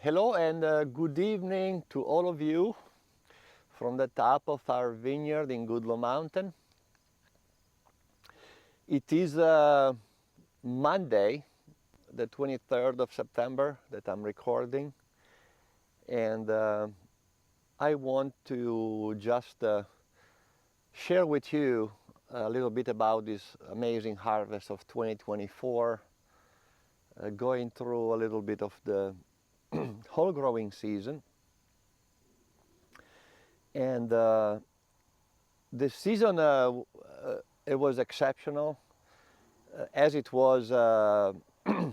Hello and good evening to all of you from the top of our vineyard in Goodlow Mountain. It is Monday, the 23rd of September that I'm recording, and I want to just share with you a little bit about this amazing harvest of 2024, going through a little bit of the whole growing season. And the season, it was exceptional, as it was from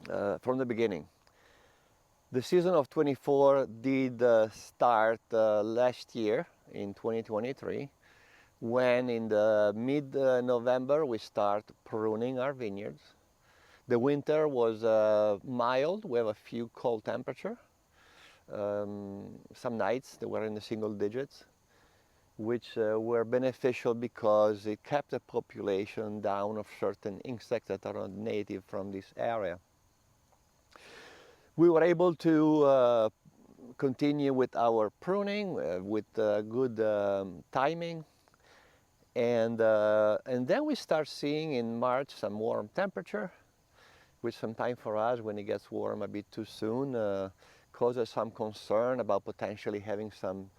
the beginning. The season of 24 did start last year in 2023, when in the mid-November we start pruning our vineyards. The winter was mild. We have a few cold temperature. Some nights they were in the single digits, which were beneficial because it kept the population down of certain insects that are not native from this area. We were able to continue with our pruning with good timing, and then we start seeing in March some warm temperature, which sometimes for us, when it gets warm a bit too soon, causes some concern about potentially having some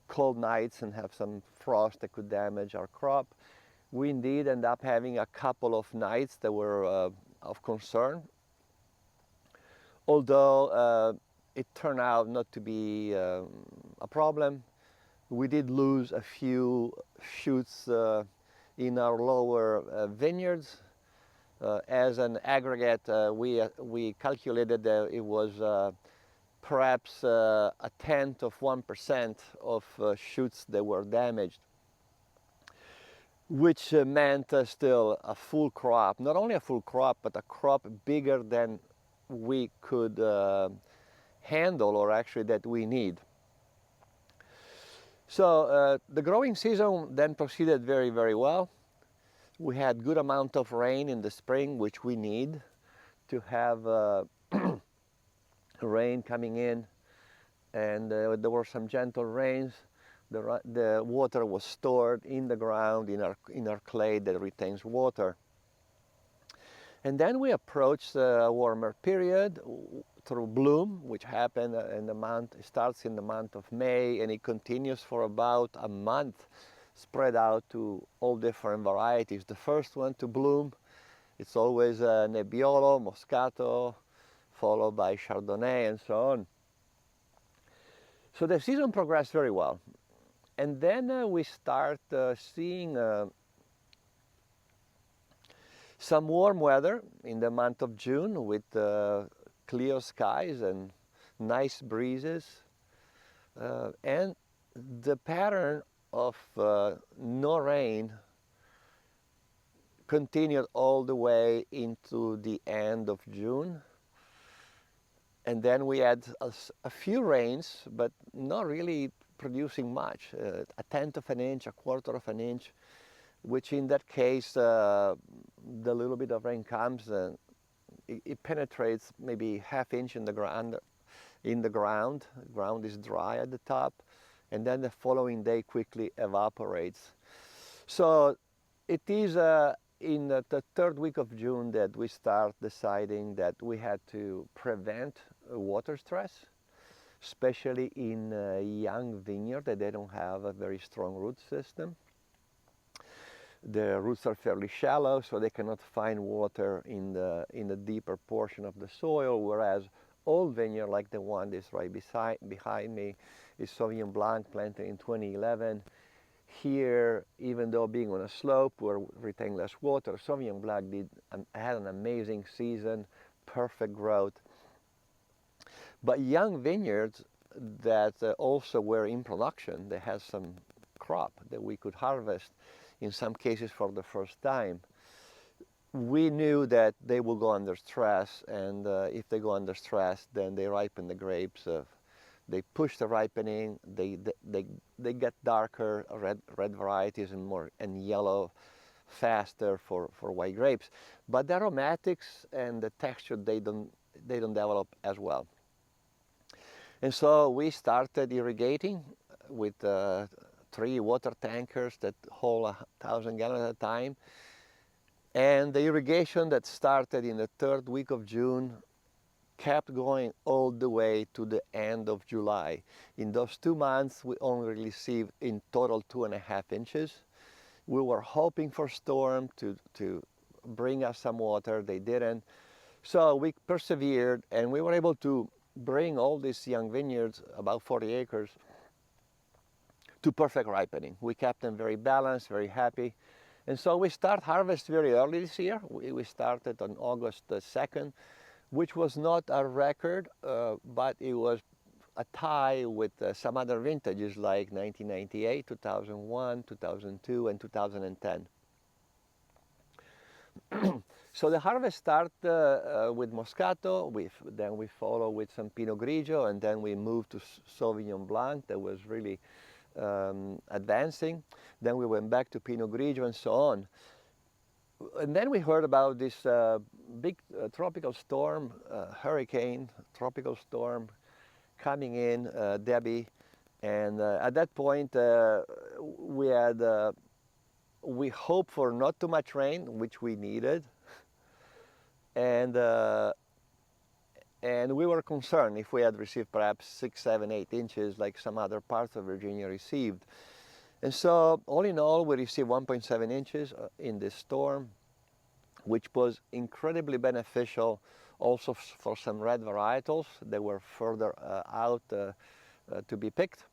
cold nights and have some frost that could damage our crop. We indeed end up having a couple of nights that were of concern, although it turned out not to be a problem. We did lose a few shoots in our lower vineyards. As an aggregate, we calculated that it was perhaps a tenth of 1% of shoots that were damaged, which meant still a full crop, not only a full crop, but a crop bigger than we could handle, or actually that we need. So the growing season then proceeded very, very well. We had good amount of rain in the spring, which we need to have rain coming in, and there were some gentle rains. The water was stored in the ground, in our clay that retains water. And then we approached a warmer period through bloom, which happened in the month, it starts in the month of May, and it continues for about a month, spread out to all different varieties. The first one to bloom, it's always Nebbiolo, Moscato, followed by Chardonnay, and so on. So the season progressed very well. And then we start seeing some warm weather in the month of June with clear skies and nice breezes. And the pattern of no rain continued all the way into the end of June. And then we had a few rains, but not really producing much, a tenth of an inch, a quarter of an inch, which in that case, the little bit of rain comes and it penetrates maybe half inch in the ground. The ground is dry at the top, and then the following day quickly evaporates. So it is in the third week of June that we start deciding that we had to prevent water stress, especially in young vineyard that they don't have a very strong root system. The roots are fairly shallow, so they cannot find water in the deeper portion of the soil, whereas old vineyard, like the one that's right behind me, is Sauvignon Blanc, planted in 2011. Here, even though being on a slope, we're retaining less water. Sauvignon Blanc had an amazing season, perfect growth. But young vineyards that also were in production, they had some crop that we could harvest, in some cases for the first time. We knew that they will go under stress, and if they go under stress, then they ripen the grapes. They push the ripening. They get darker, red varieties, and yellow faster for white grapes. But the aromatics and the texture, they don't develop as well. And so we started irrigating with 3 water tankers that hold 1,000 gallons at a time. And the irrigation that started in the 3rd week of June kept going all the way to the end of July. In those 2 months, we only received in total 2.5 inches. We were hoping for storm to bring us some water. They didn't. So we persevered, and we were able to bring all these young vineyards, about 40 acres, to perfect ripening. We kept them very balanced, very happy. And so we start harvest very early this year. We started on August 2nd, which was not a record, but it was a tie with some other vintages like 1998, 2001, 2002, and 2010. So the harvest started with Moscato, then we follow with some Pinot Grigio, and then we moved to Sauvignon Blanc that was really advancing. Then we went back to Pinot Grigio and so on. And then we heard about this big tropical storm, hurricane, tropical storm coming in, Debbie. And at that point, we hoped for not too much rain, which we needed. And we were concerned if we had received perhaps 6, 7, 8 inches like some other parts of Virginia received. And so all in all, we received 1.7 inches in this storm, which was incredibly beneficial also for some red varietals that were further out to be picked.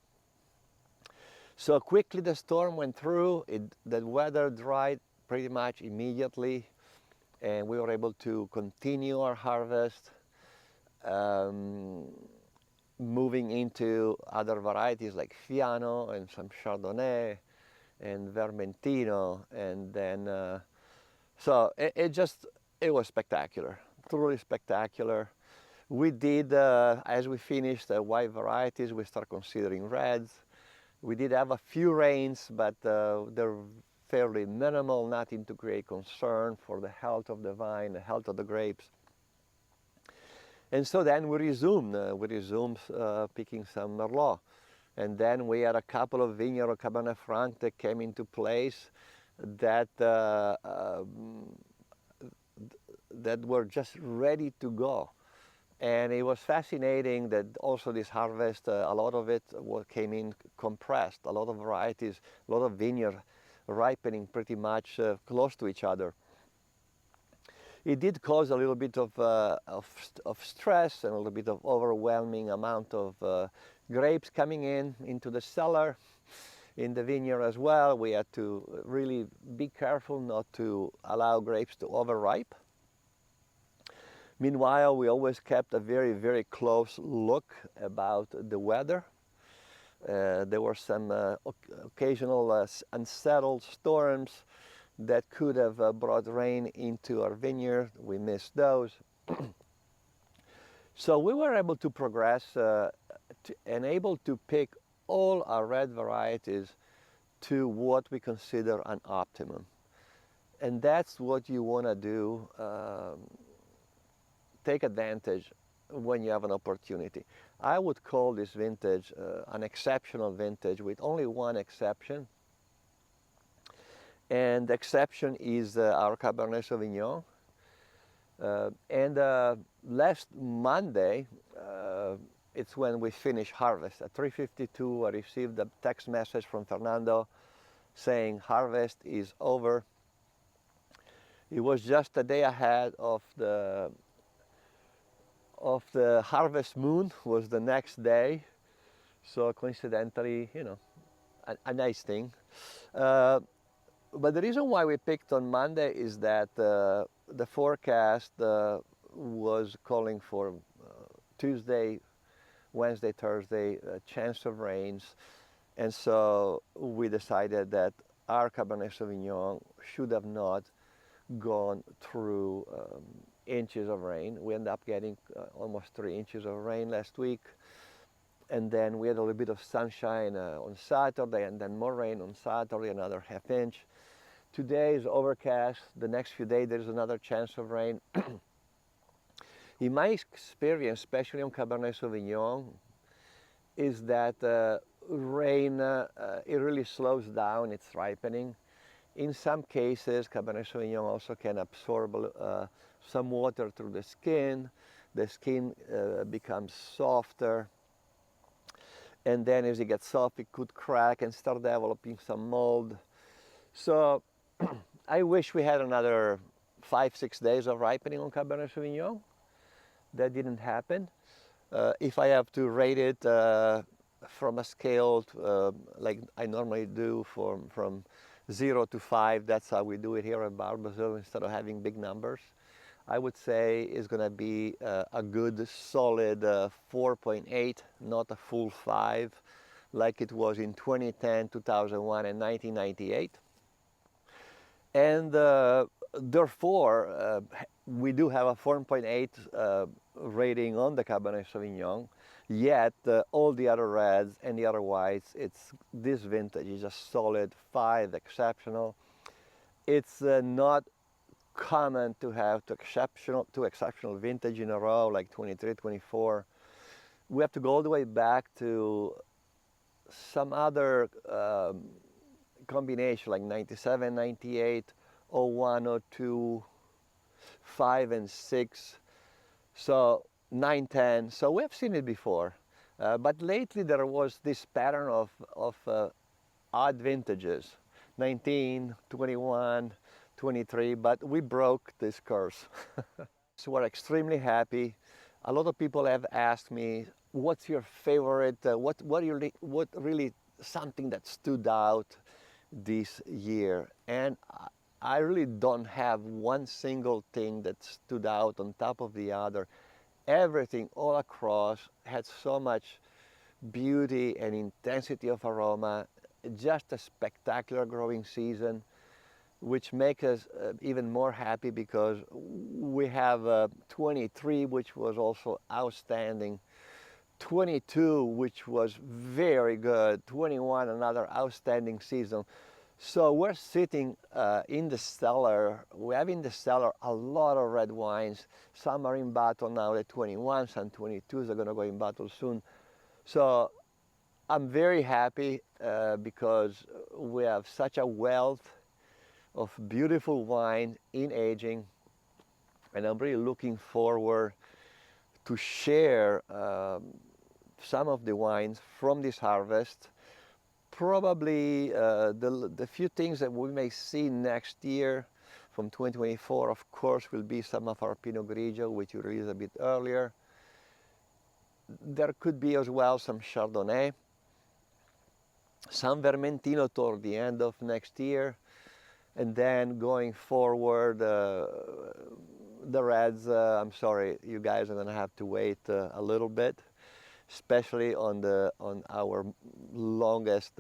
So quickly the storm went through, the weather dried pretty much immediately, and we were able to continue our harvest, moving into other varieties like Fiano and some Chardonnay and Vermentino, and then so it was spectacular, truly spectacular. We did, as we finished the white varieties, we started considering reds. We did have a few rains, but they're fairly minimal, nothing to create concern for the health of the vine, the health of the grapes. And so then we resumed picking some Merlot. And then we had a couple of vineyard of Cabernet Franc that came into place that were just ready to go. And it was fascinating that also this harvest, a lot of it came in compressed, a lot of varieties, a lot of vineyard ripening pretty much close to each other. It did cause a little bit of stress and a little bit of overwhelming amount of grapes coming into the cellar, in the vineyard as well. We had to really be careful not to allow grapes to overripe. Meanwhile, we always kept a very, very close look about the weather. There were some occasional unsettled storms that could have brought rain into our vineyard. We missed those. So we were able to progress and able to pick all our red varieties to what we consider an optimum. And that's what you want to do, take advantage when you have an opportunity. I would call this vintage an exceptional vintage with only one exception. And the exception is our Cabernet Sauvignon. Last Monday, it's when we finished harvest. At 3:52, I received a text message from Fernando saying harvest is over. It was just a day ahead of the harvest moon, was the next day. So coincidentally, you know, a nice thing. But the reason why we picked on Monday is that the forecast was calling for Tuesday, Wednesday, Thursday, a chance of rains. And so we decided that our Cabernet Sauvignon should have not gone through inches of rain. We ended up getting almost 3 inches of rain last week. And then we had a little bit of sunshine on Saturday, and then more rain on Saturday, another ½ inch. Today is overcast. The next few days there's another chance of rain. In my experience, especially on Cabernet Sauvignon, is that rain, it really slows down its ripening. In some cases, Cabernet Sauvignon also can absorb some water through the skin. The skin becomes softer. And then as it gets soft, it could crack and start developing some mold. So I wish we had another 5-6 days of ripening on Cabernet Sauvignon. That didn't happen. If I have to rate it from a scale like I normally do from 0 to 5, that's how we do it here at Barbazil instead of having big numbers. I would say it's going to be a good solid 4.8, not a full 5 like it was in 2010, 2001 and 1998. And therefore, we do have a 4.8 rating on the Cabernet Sauvignon, yet all the other reds and the other whites, this vintage is a solid 5, exceptional. It's not common to have two exceptional vintage in a row, like 23, 24. We have to go all the way back to some other combination, like 97, 98, 01, 02, 5 and 6, so 9, 10. So we have seen it before, but lately there was this pattern of odd vintages, 19, 21, 23, but we broke this curse. So we're extremely happy. A lot of people have asked me, what's your favorite, what really something that stood out this year? And I really don't have one single thing that stood out on top of the other. Everything all across had so much beauty and intensity of aroma, just a spectacular growing season, which makes us even more happy because we have 23, which was also outstanding, 22, which was very good, 21, another outstanding season. So we're sitting in the cellar. We have in the cellar a lot of red wines. Some are in bottle now, the 21s and 22s are going to go in bottle soon. So I'm very happy because we have such a wealth of beautiful wine in aging, and I'm really looking forward to share some of the wines from this harvest. Probably the few things that we may see next year from 2024, of course, will be some of our Pinot Grigio, which we released a bit earlier. There could be as well some Chardonnay, some Vermentino toward the end of next year, and then going forward, the reds, I'm sorry, you guys are going to have to wait a little bit, especially on our longest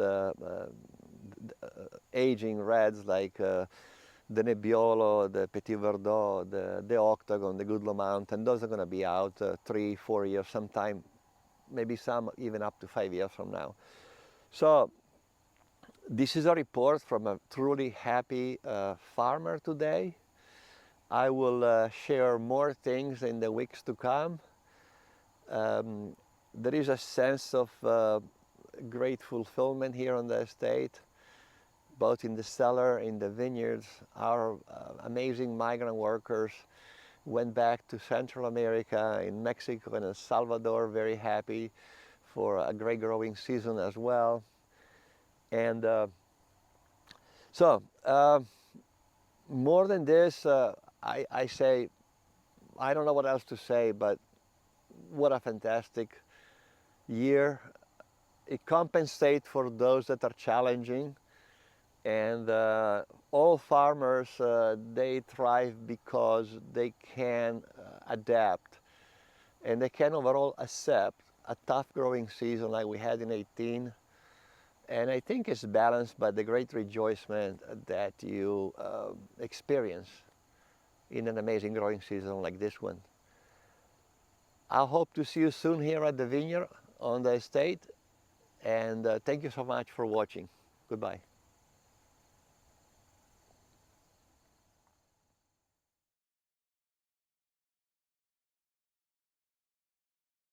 aging reds like the Nebbiolo, the Petit Verdot, the Octagon, the Goodlow Mountain. Those are going to be out 3-4 years sometime, maybe some even up to 5 years from now. So this is a report from a truly happy farmer today. I will share more things in the weeks to come. There is a sense of great fulfillment here on the estate, both in the cellar, in the vineyards. Our amazing migrant workers went back to Central America, in Mexico and El Salvador, very happy for a great growing season as well. And more than this, I say, I don't know what else to say, but what a fantastic year. It compensates for those that are challenging, and all farmers, they thrive because they can adapt, and they can overall accept a tough growing season like we had in 18. And I think it's balanced by the great rejoicement that you experience in an amazing growing season like this one. I hope to see you soon here at the vineyard on the estate, and thank you so much for watching. Goodbye.